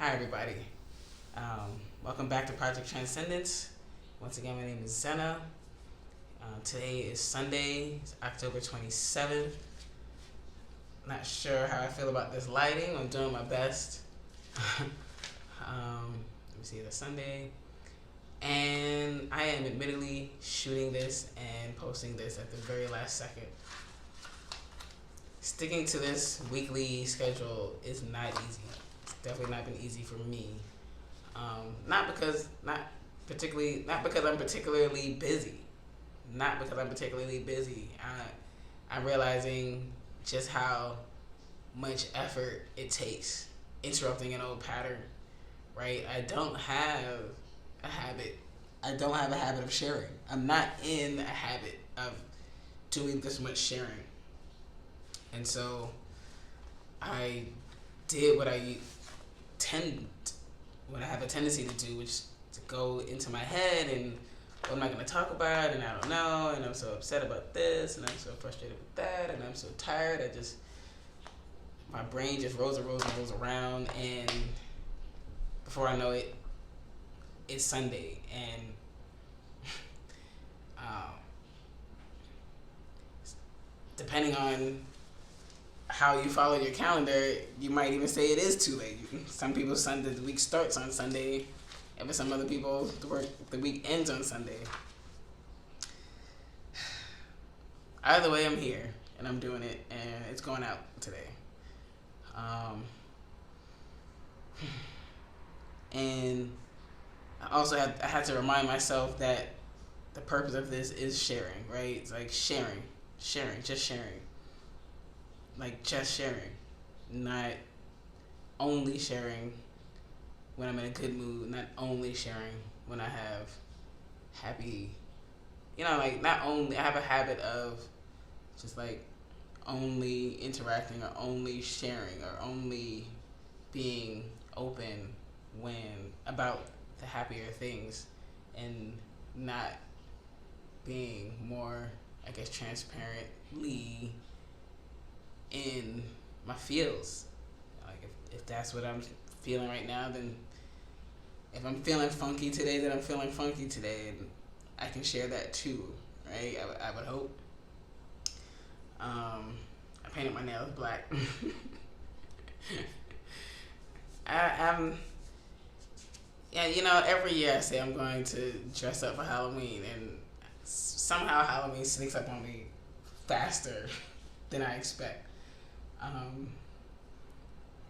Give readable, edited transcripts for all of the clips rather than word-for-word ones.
Hi, everybody. Welcome back to Project Transcendence. Once again, my name is Zena. Today is Sunday, it's October 27th. Not sure how I feel about this lighting. I'm doing my best. Let me see, it's Sunday. And I am admittedly shooting this and posting this at the very last second. Sticking to this weekly schedule is not easy. It's definitely not been easy for me. Not because I'm particularly busy. I'm realizing just how much effort it takes interrupting an old pattern, right? I don't have a habit of sharing. I'm not in a habit of doing this much sharing. And so I did what I have a tendency to do, which is to go into my head and what am I going to talk about, and I don't know, and I'm so upset about this, and I'm so frustrated with that, and I'm so tired. My brain just rolls around, and before I know it, it's Sunday, and depending on how you follow your calendar, you might even say it is too late. Some people, the week starts on Sunday, and for some other people, the week ends on Sunday. Either way, I'm here, and I'm doing it, and it's going out today. And I had to remind myself that the purpose of this is sharing, right? It's like sharing, just sharing. Like just sharing, not only sharing when I'm in a good mood, not only sharing when I have happy, not only, I have a habit of just like only interacting or only sharing or only being open about the happier things and not being more, I guess, transparently in my feels. Like if that's what I'm feeling right now, then if I'm feeling funky today, then I'm feeling funky today, and I can share that too, right? I would hope. I painted my nails black. Every year I say I'm going to dress up for Halloween, and somehow Halloween sneaks up on me faster than I expect.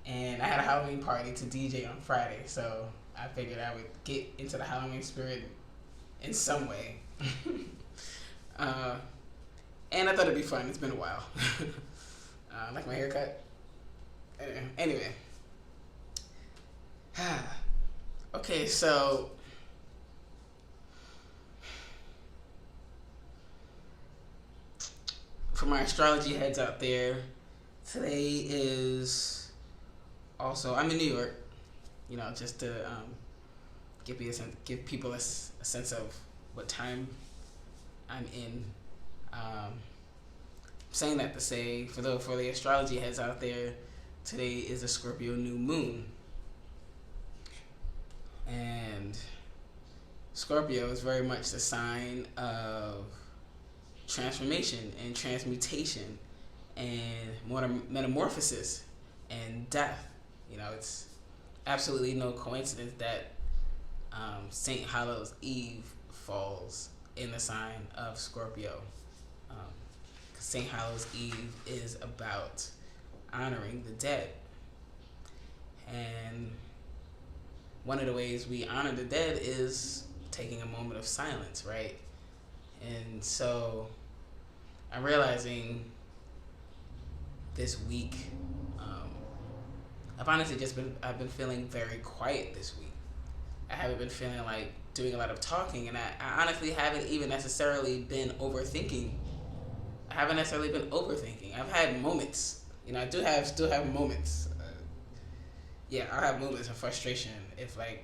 And I had a Halloween party to DJ on Friday, so I figured I would get into the Halloween spirit in some way. And I thought it'd be fun. It's been a while. Like my haircut. Anyway. Okay, so for my astrology heads out there, today is also, I'm in New York, just to give people a sense of what time I'm in. Saying that to say, for the astrology heads out there, today is a Scorpio new moon. And Scorpio is very much the sign of transformation and transmutation and metamorphosis and death. It's absolutely no coincidence that St. Hallow's Eve falls in the sign of Scorpio. St. Hallow's Eve is about honoring the dead. And one of the ways we honor the dead is taking a moment of silence, right? And so I'm realizing this week, I've been feeling very quiet this week. I haven't been feeling like doing a lot of talking, and I honestly haven't even necessarily been overthinking. I've had moments. I still have moments. I'll have moments of frustration if a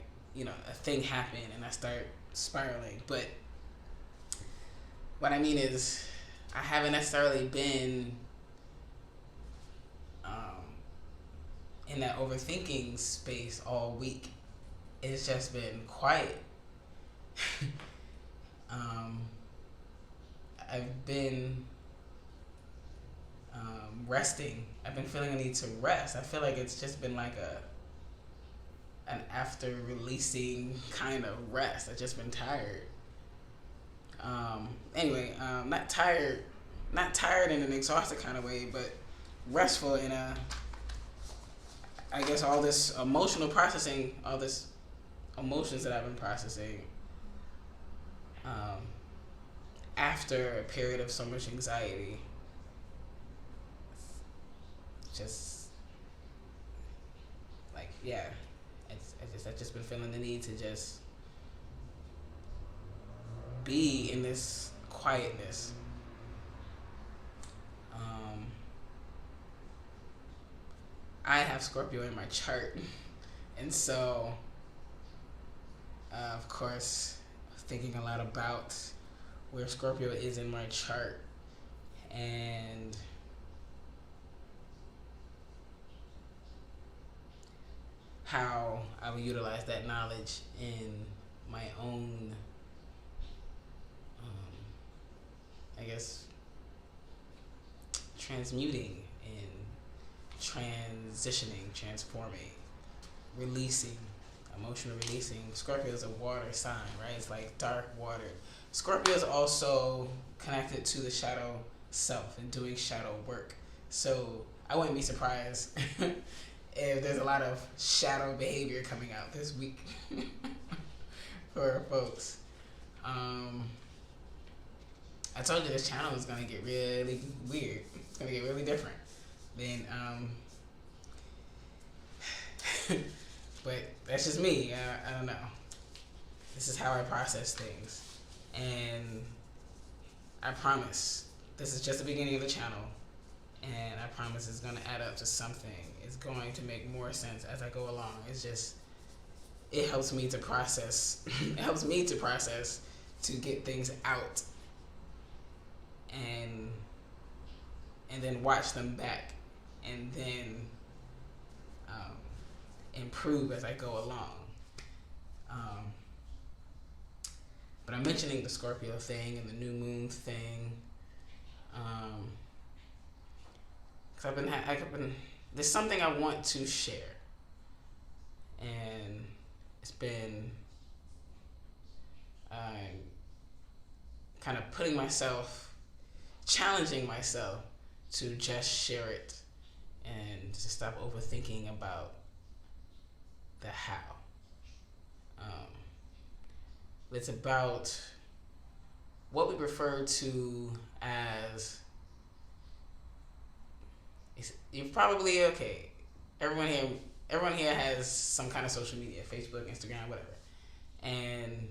thing happened and I start spiraling. But what I mean is, I haven't necessarily been in that overthinking space all week. It's just been quiet. I've been resting. I've been feeling a need to rest. I feel like it's just been like an after releasing kind of rest. I've just been tired. Anyway, not tired in an exhausted kind of way, but restful in a, I guess, all this emotional processing, all this emotions that I've been processing after a period of so much anxiety. Just like, yeah, I've just been feeling the need to just be in this quietness. I have Scorpio in my chart, and so of course thinking a lot about where Scorpio is in my chart and how I will utilize that knowledge in my own, I guess, transmuting and transitioning, transforming, releasing, emotional releasing. Scorpio is a water sign, right? It's like dark water. Scorpio is also connected to the shadow self and doing shadow work. So I wouldn't be surprised if there's a lot of shadow behavior coming out this week for folks. I told you this channel is going to get really weird. It's going to get really different. Then, but that's just me. I don't know. This is how I process things. And I promise this is just the beginning of the channel. And I promise it's going to add up to something. It's going to make more sense as I go along. It's just, it helps me to process. It helps me to process, to get things out. And then watch them back. And then improve as I go along. But I'm mentioning the Scorpio thing and the new moon thing. Because there's something I want to share. And it's been kind of challenging myself to just share it and to stop overthinking about the how. It's about what we refer to as, you're probably, okay, everyone here has some kind of social media, Facebook, Instagram, whatever. And you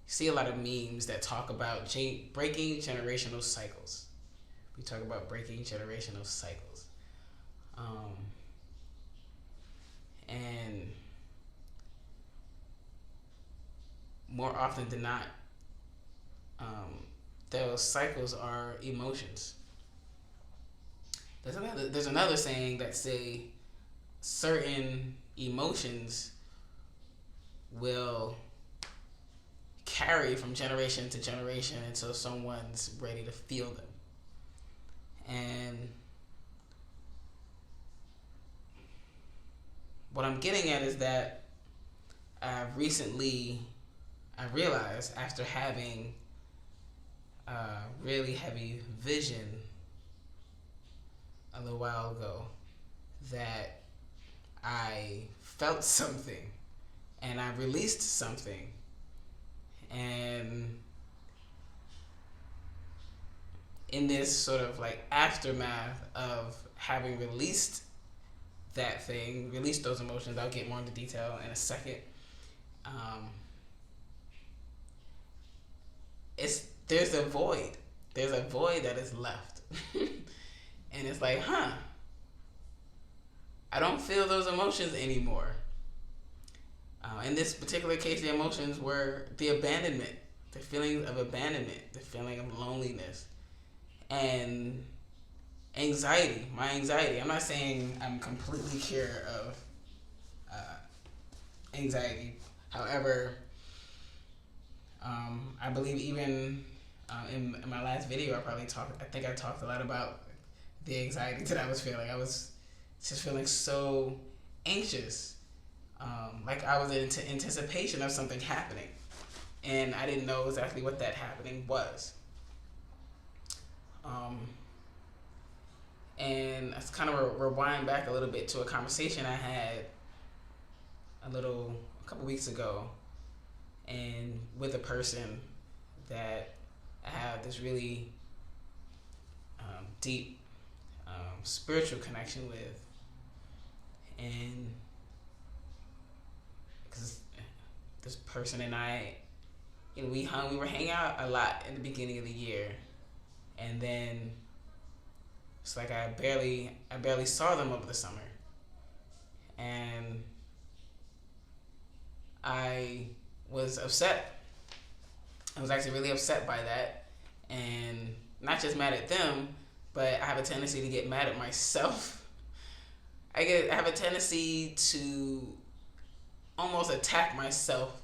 see a lot of memes that talk about breaking generational cycles. We talk about breaking generational cycles. And more often than not, those cycles are emotions. There's another saying that say certain emotions will carry from generation to generation until someone's ready to feel them. And what I'm getting at is that I realized after having a really heavy vision a little while ago that I felt something and I released something, and in this sort of like aftermath of having released that thing, released those emotions, I'll get more into detail in a second. There's a void that is left. And it's like, I don't feel those emotions anymore. In this particular case, the emotions were the abandonment, the feeling of abandonment, the feeling of loneliness. And my anxiety. I'm not saying I'm completely cured of anxiety. However, I believe even in my last video, I think I talked a lot about the anxiety that I was feeling. I was just feeling so anxious, like I was in anticipation of something happening, and I didn't know exactly what that happening was. And let's kind of rewind back a little bit to a conversation I had a couple weeks ago, and with a person that I have this really deep spiritual connection with, and because this person and I, we were hanging out a lot in the beginning of the year, and then it's like I barely saw them over the summer, and I was upset. I was actually really upset by that, and not just mad at them, but I have a tendency to get mad at myself. I have a tendency to almost attack myself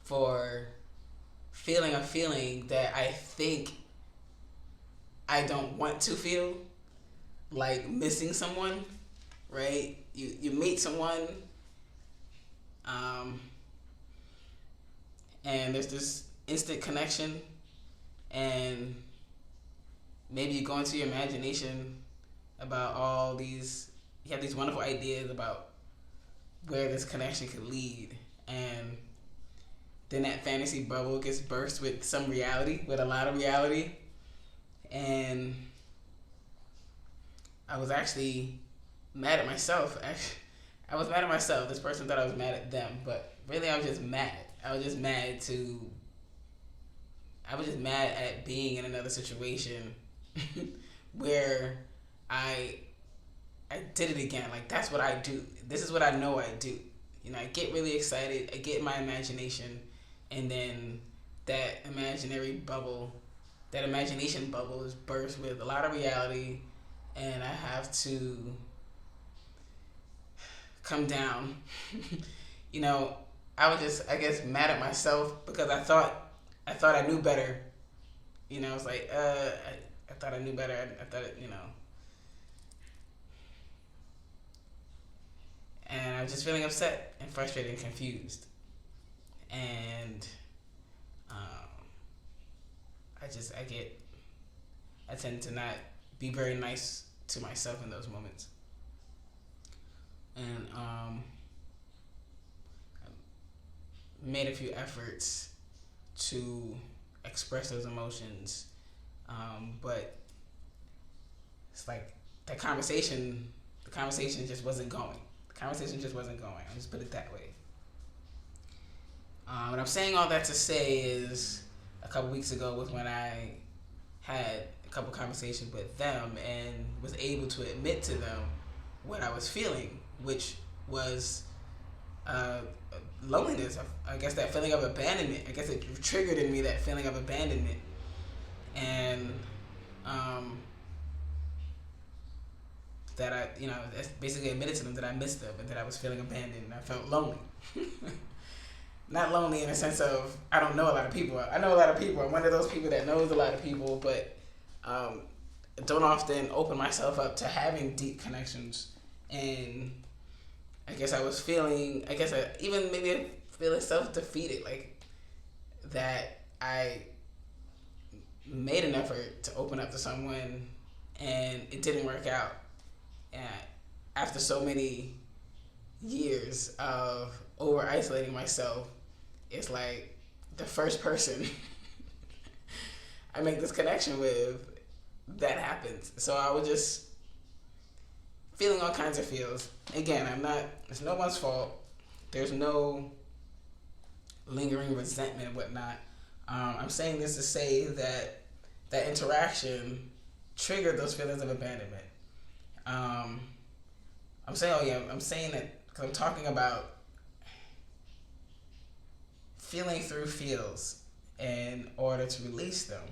for feeling a feeling that I think I don't want to feel, like missing someone, right? You meet someone, and there's this instant connection, and maybe you go into your imagination about you have these wonderful ideas about where this connection could lead, and then that fantasy bubble gets burst with a lot of reality, and I was actually mad at myself. I was mad at myself. This person thought I was mad at them, but really I was just mad. I was just mad at being in another situation where I did it again. Like, that's what I do. This is what I know I do. I get really excited. I get in my imagination, and then that imagination bubble is burst with a lot of reality, and I have to come down. I was just, I guess, mad at myself because I thought I knew better. It's like, I thought I knew better. I thought, and I was just feeling upset and frustrated and confused. And I tend to not be very nice to myself in those moments. And I made a few efforts to express those emotions, but it's like the conversation just wasn't going. I'll just put it that way. What I'm saying all that to say is, a couple weeks ago was when I had a couple conversations with them and was able to admit to them what I was feeling, which was loneliness. I guess that feeling of abandonment. I guess it triggered in me that feeling of abandonment, and that I basically admitted to them that I missed them and that I was feeling abandoned and I felt lonely. Not lonely in the sense of I don't know a lot of people. I know a lot of people. I'm one of those people that knows a lot of people, but don't often open myself up to having deep connections. And I guess I was feeling, even maybe feeling self-defeated, like that I made an effort to open up to someone and it didn't work out. And after so many years of over-isolating myself, it's like the first person I make this connection with, that happens. So I was just feeling all kinds of feels. Again, it's no one's fault. There's no lingering resentment and whatnot. I'm saying this to say that that interaction triggered those feelings of abandonment. I'm saying that because I'm talking about feeling through feels in order to release them.